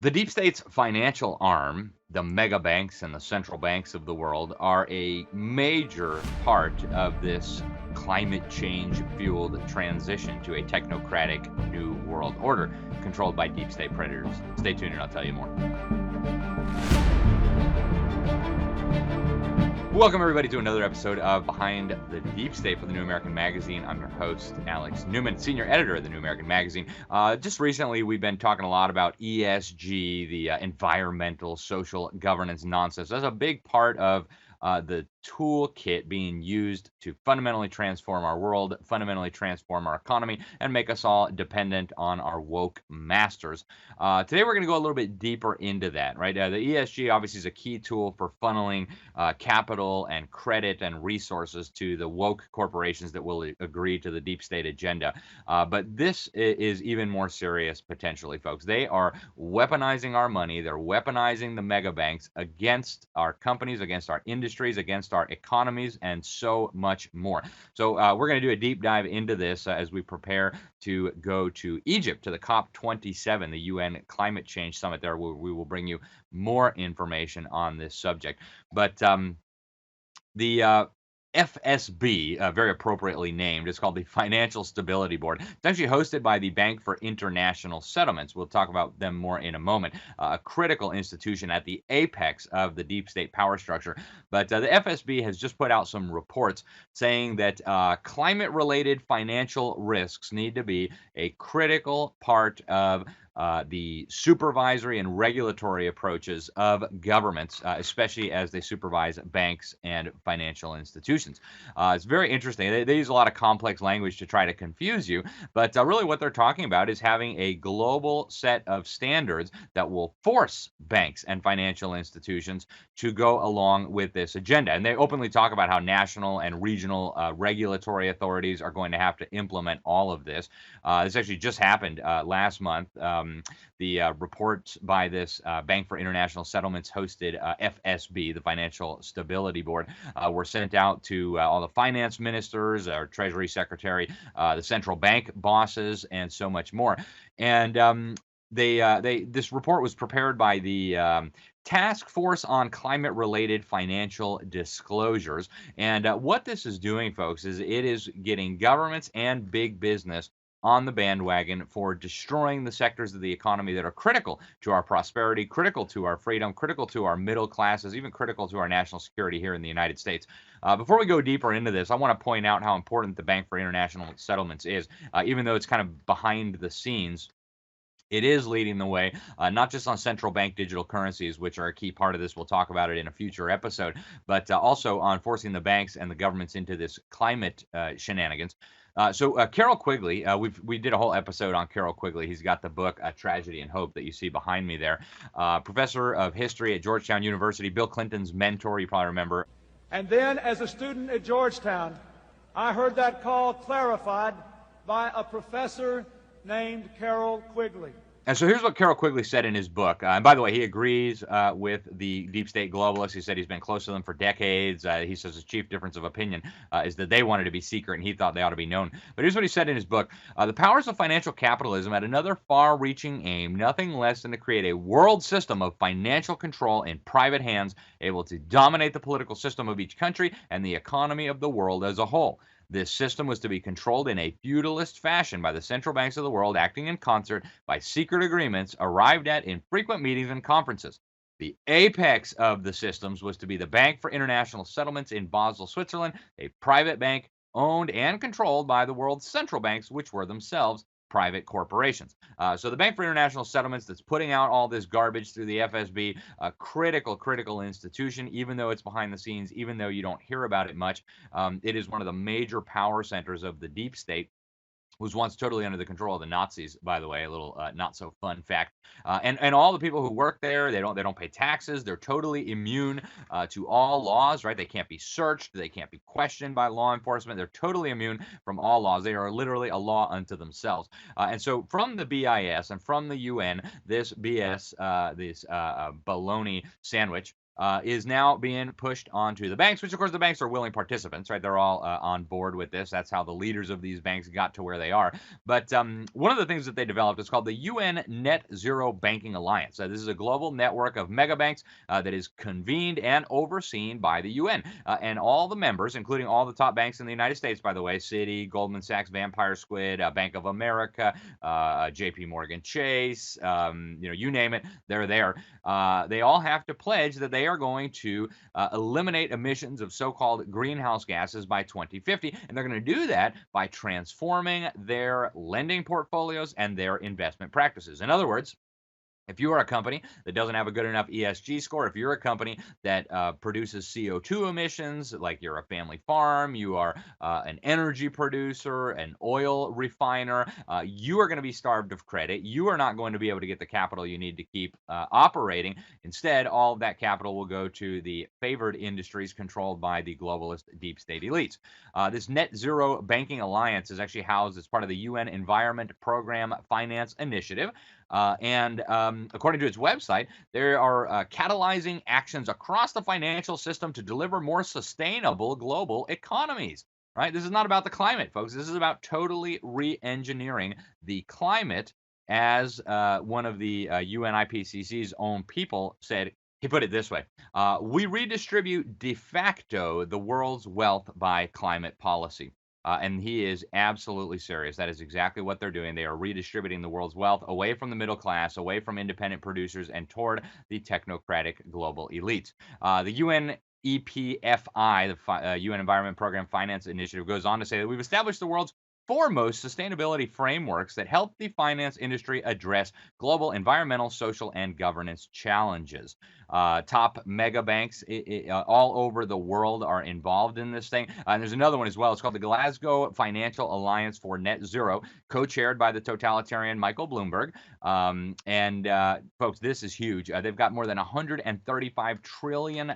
The deep state's financial arm, the mega banks and the central banks of the world, are a major part of this climate change fueled transition to a technocratic new world order controlled by deep state predators. Stay tuned and I'll tell you more. Welcome, everybody, to another episode of Behind the Deep State for the New American Magazine. I'm your host, Alex Newman, senior editor of the New American Magazine. Just recently, we've been talking a lot about ESG, the environmental, social governance nonsense. That's a big part of the toolkit being used to fundamentally transform our world, fundamentally transform our economy, and make us all dependent on our woke masters. Today, we're going to go a little bit deeper into that, right? The ESG obviously is a key tool for funneling capital and credit and resources to the woke corporations that will agree to the deep state agenda. But this is even more serious potentially, folks. They are weaponizing our money. They're weaponizing the mega banks against our companies, against our industries, against our economies, and so much more. So we're going to do a deep dive into this as we prepare to go to Egypt to the COP27, the UN Climate Change Summit. There, we will bring you more information on this subject. But the FSB, very appropriately named, is called the Financial Stability Board. It's actually hosted by the Bank for International Settlements. We'll talk about them more in a moment. A critical institution at the apex of the deep state power structure. But the FSB has just put out some reports saying that climate-related financial risks need to be a critical part of the supervisory and regulatory approaches of governments, especially as they supervise banks and financial institutions. It's very interesting. They use a lot of complex language to try to confuse you, but really what they're talking about is having a global set of standards that will force banks and financial institutions to go along with this agenda. And they openly talk about how national and regional regulatory authorities are going to have to implement all of this. This actually just happened last month. The reports by this Bank for International Settlements hosted FSB, the Financial Stability Board, were sent out to all the finance ministers, our Treasury Secretary, the central bank bosses, and so much more. And this report was prepared by the Task Force on Climate-Related Financial Disclosures. And what this is doing, folks, is it is getting governments and big business on the bandwagon for destroying the sectors of the economy that are critical to our prosperity, critical to our freedom, critical to our middle classes, even critical to our national security here in the United States. Before we go deeper into this, I want to point out how important the Bank for International Settlements is, even though it's kind of behind the scenes. It is leading the way, not just on central bank digital currencies, which are a key part of this. We'll talk about it in a future episode, but also on forcing the banks and the governments into this climate shenanigans. So Caroll Quigley, we did a whole episode on Caroll Quigley. He's got the book Tragedy and Hope that you see behind me there. Professor of history at Georgetown University, Bill Clinton's mentor, you probably remember. And then, as a student at Georgetown, I heard that call clarified by a professor named Caroll Quigley. And so here's what Caroll Quigley said in his book. And by the way, he agrees with the deep state globalists. He said he's been close to them for decades. He says his chief difference of opinion is that they wanted to be secret and he thought they ought to be known. But here's what he said in his book. The powers of financial capitalism had another far-reaching aim, nothing less than to create a world system of financial control in private hands, able to dominate the political system of each country and the economy of the world as a whole. This system was to be controlled in a feudalist fashion by the central banks of the world, acting in concert by secret agreements arrived at in frequent meetings and conferences. The apex of the systems was to be the Bank for International Settlements in Basel, Switzerland, a private bank owned and controlled by the world's central banks, which were themselves private corporations. So the Bank for International Settlements that's putting out all this garbage through the FSB, a critical institution, even though it's behind the scenes, even though you don't hear about it much. It is one of the major power centers of the deep state. Was once totally under the control of the Nazis, by the way, a little not so fun fact. And all the people who work there, they don't pay taxes. They're totally immune to all laws, right? They can't be searched. They can't be questioned by law enforcement. They're totally immune from all laws. They are literally a law unto themselves. And so from the BIS and from the UN, this BS, this baloney sandwich is now being pushed onto the banks, which of course the banks are willing participants, right? They're all on board with this. That's how the leaders of these banks got to where they are. But one of the things that they developed is called the UN Net Zero Banking Alliance. This is a global network of mega banks that is convened and overseen by the UN. And all the members, including all the top banks in the United States, by the way, Citi, Goldman Sachs, Vampire Squid, Bank of America, JP Morgan Chase, you name it, they're there. They all have to pledge that they are going to eliminate emissions of so-called greenhouse gases by 2050, and they're going to do that by transforming their lending portfolios and their investment practices. In other words, if you are a company that doesn't have a good enough ESG score, if you're a company that produces CO2 emissions, like you're a family farm, you are an energy producer, an oil refiner, you are going to be starved of credit. You are not going to be able to get the capital you need to keep operating. Instead, all of that capital will go to the favored industries controlled by the globalist deep state elites. This Net Zero Banking Alliance is actually housed as part of the UN Environment Program Finance Initiative. According to its website, there are catalyzing actions across the financial system to deliver more sustainable global economies. Right? This is not about the climate, folks. This is about totally re-engineering the climate, as one of the UN IPCC's own people said. He put it this way: we redistribute de facto the world's wealth by climate policy. And he is absolutely serious. That is exactly what they're doing. They are redistributing the world's wealth away from the middle class, away from independent producers, and toward the technocratic global elites. The UN EPFI, the UN Environment Program Finance Initiative, goes on to say that we've established the world's foremost sustainability frameworks that help the finance industry address global environmental, social, and governance challenges. Top mega banks all over the world are involved in this thing. And there's another one as well. It's called the Glasgow Financial Alliance for Net Zero, co-chaired by the totalitarian Michael Bloomberg. Folks, this is huge. They've got more than $135 trillion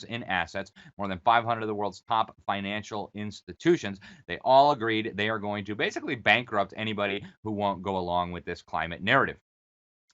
in assets, more than 500 of the world's top financial institutions. They all agreed they are going to basically bankrupt anybody who won't go along with this climate narrative.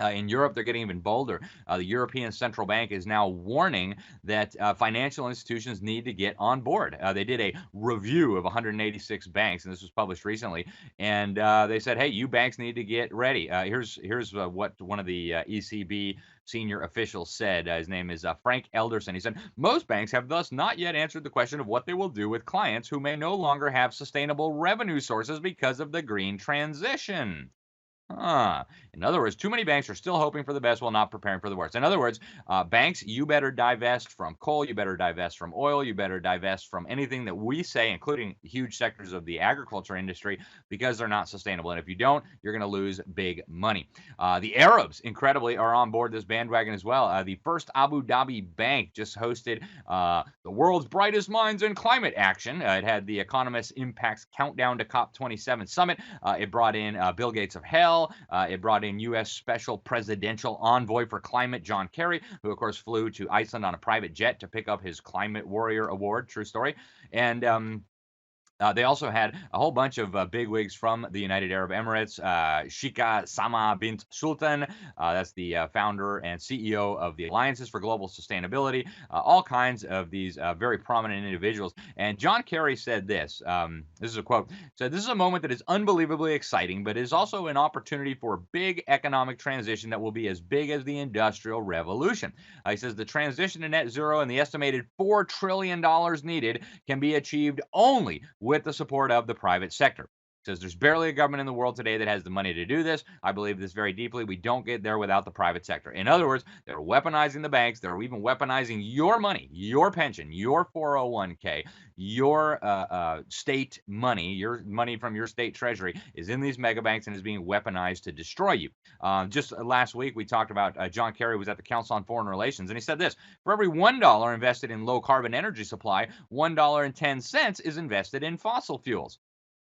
In Europe, they're getting even bolder. The European Central Bank is now warning that financial institutions need to get on board. They did a review of 186 banks, and this was published recently. And they said, hey, you banks need to get ready. Here's what one of the ECB senior officials said. His name is Frank Elderson. He said, most banks have thus not yet answered the question of what they will do with clients who may no longer have sustainable revenue sources because of the green transition. In other words, too many banks are still hoping for the best while not preparing for the worst. In other words, banks, you better divest from coal, you better divest from oil, you better divest from anything that we say, including huge sectors of the agriculture industry, because they're not sustainable. And if you don't, you're going to lose big money. The Arabs, incredibly, are on board this bandwagon as well. The First Abu Dhabi Bank just hosted the world's brightest minds in climate action. It had the Economist Impacts Countdown to COP27 Summit. It brought in Bill Gates of hell. It brought in U.S. Special Presidential Envoy for Climate, John Kerry, who, of course, flew to Iceland on a private jet to pick up his Climate Warrior Award. True story. And they also had a whole bunch of bigwigs from the United Arab Emirates. Sheikha Sama bint Sultan, that's the founder and CEO of the Alliances for Global Sustainability. All kinds of these very prominent individuals. And John Kerry said this. This is a quote. Said, this is a moment that is unbelievably exciting, but is also an opportunity for a big economic transition that will be as big as the Industrial Revolution. He says the transition to net zero and the estimated $4 trillion needed can be achieved only with the support of the private sector. Says there's barely a government in the world today that has the money to do this. I believe this very deeply. We don't get there without the private sector. In other words, they're weaponizing the banks. They're even weaponizing your money, your pension, your 401k, your state money, your money from your state treasury is in these mega banks and is being weaponized to destroy you. Just last week, we talked about John Kerry was at the Council on Foreign Relations, and he said this: for every $1 invested in low carbon energy supply, $1.10 is invested in fossil fuels.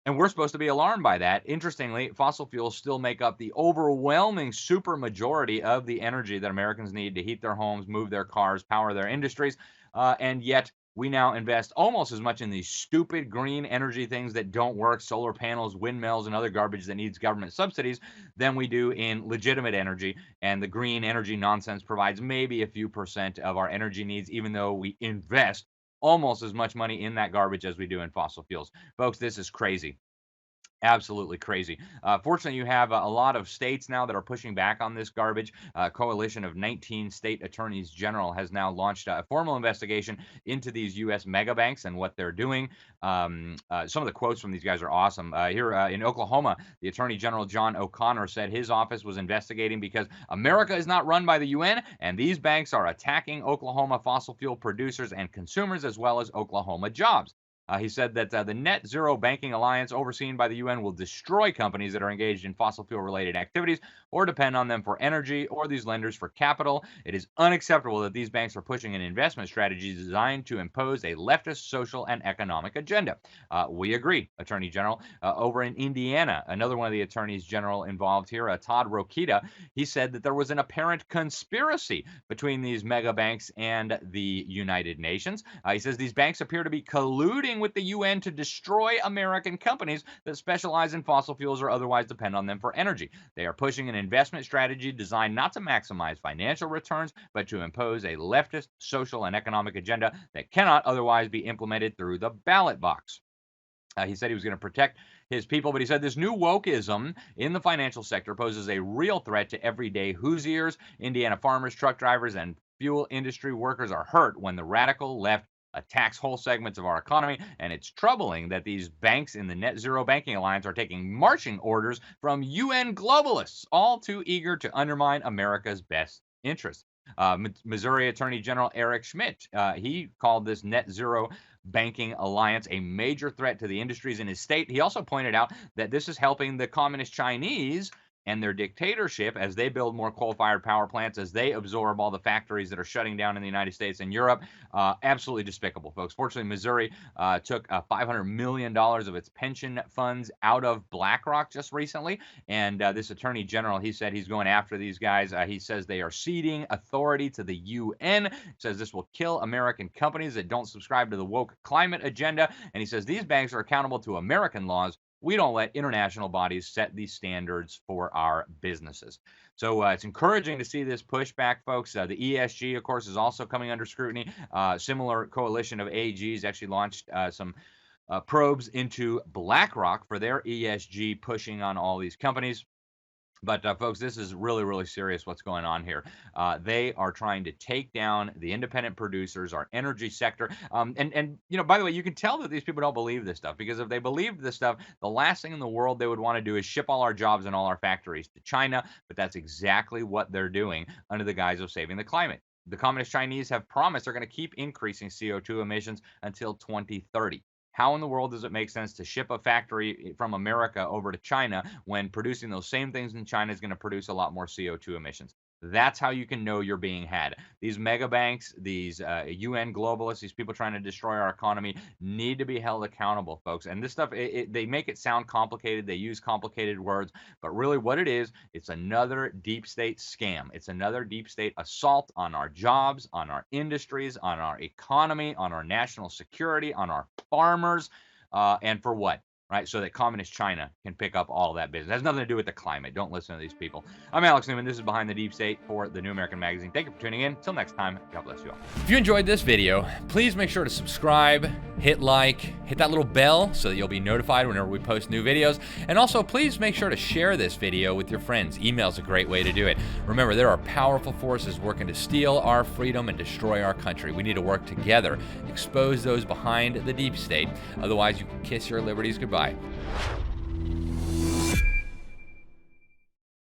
And we're supposed to be alarmed by that. Interestingly, fossil fuels still make up the overwhelming supermajority of the energy that Americans need to heat their homes, move their cars, power their industries. And yet we now invest almost as much in these stupid green energy things that don't work, solar panels, windmills, and other garbage that needs government subsidies, than we do in legitimate energy. And the green energy nonsense provides maybe a few percent of our energy needs, even though we invest almost as much money in that garbage as we do in fossil fuels. Folks, this is crazy. Absolutely crazy. Fortunately, you have a lot of states now that are pushing back on this garbage. A coalition of 19 state attorneys general has now launched a formal investigation into these U.S. mega banks and what they're doing. Some of the quotes from these guys are awesome. Here in Oklahoma, the Attorney General John O'Connor said his office was investigating because America is not run by the UN, and these banks are attacking Oklahoma fossil fuel producers and consumers, as well as Oklahoma jobs. He said that the Net Zero Banking Alliance, overseen by the UN, will destroy companies that are engaged in fossil fuel-related activities or depend on them for energy, or these lenders for capital. It is unacceptable that these banks are pushing an investment strategy designed to impose a leftist social and economic agenda. We agree, Attorney General. Over in Indiana, another one of the attorneys general involved here, Todd Rokita, he said that there was an apparent conspiracy between these mega banks and the United Nations. He says these banks appear to be colluding with the UN to destroy American companies that specialize in fossil fuels or otherwise depend on them for energy. They are pushing an investment strategy designed not to maximize financial returns, but to impose a leftist social and economic agenda that cannot otherwise be implemented through the ballot box. He said he was going to protect his people, but he said this new wokeism in the financial sector poses a real threat to everyday Hoosiers. Indiana farmers, truck drivers, and fuel industry workers are hurt when the radical left attacks whole segments of our economy, and it's troubling that these banks in the Net Zero Banking Alliance are taking marching orders from UN globalists, all too eager to undermine America's best interests. Missouri Attorney General Eric Schmidt, he called this Net Zero Banking Alliance a major threat to the industries in his state. He also pointed out that this is helping the communist Chinese and their dictatorship as they build more coal-fired power plants, as they absorb all the factories that are shutting down in the United States and Europe. Absolutely despicable, folks. Fortunately, Missouri took $500 million of its pension funds out of BlackRock just recently, and this attorney general, he said he's going after these guys. He says they are ceding authority to the UN. He says this will kill American companies that don't subscribe to the woke climate agenda, and he says these banks are accountable to American laws. We don't let international bodies set these standards for our businesses. So it's encouraging to see this pushback, folks. The ESG, of course, is also coming under scrutiny. Similar coalition of AGs actually launched some probes into BlackRock for their ESG pushing on all these companies. But folks, this is really, really serious what's going on here. They are trying to take down the independent producers, our energy sector. And you know, by the way, you can tell that these people don't believe this stuff, because if they believed this stuff, the last thing in the world they would want to do is ship all our jobs and all our factories to China. But that's exactly what they're doing under the guise of saving the climate. The communist Chinese have promised they're going to keep increasing CO2 emissions until 2030. How in the world does it make sense to ship a factory from America over to China when producing those same things in China is going to produce a lot more CO2 emissions? That's how you can know you're being had. These mega banks, these UN globalists, these people trying to destroy our economy need to be held accountable, folks. And this stuff, they make it sound complicated. They use complicated words. But really what it is, it's another deep state scam. It's another deep state assault on our jobs, on our industries, on our economy, on our national security, on our farmers. And for what? Right, so that communist China can pick up all that business. It has nothing to do with the climate. Don't listen to these people. I'm Alex Newman. This is Behind the Deep State for the New American Magazine. Thank you for tuning in. Till next time, God bless you all. If you enjoyed this video, please make sure to subscribe, hit like, hit that little bell so that you'll be notified whenever we post new videos. And also, please make sure to share this video with your friends. Email's a great way to do it. Remember, there are powerful forces working to steal our freedom and destroy our country. We need to work together, expose those behind the deep state. Otherwise, you can kiss your liberties goodbye.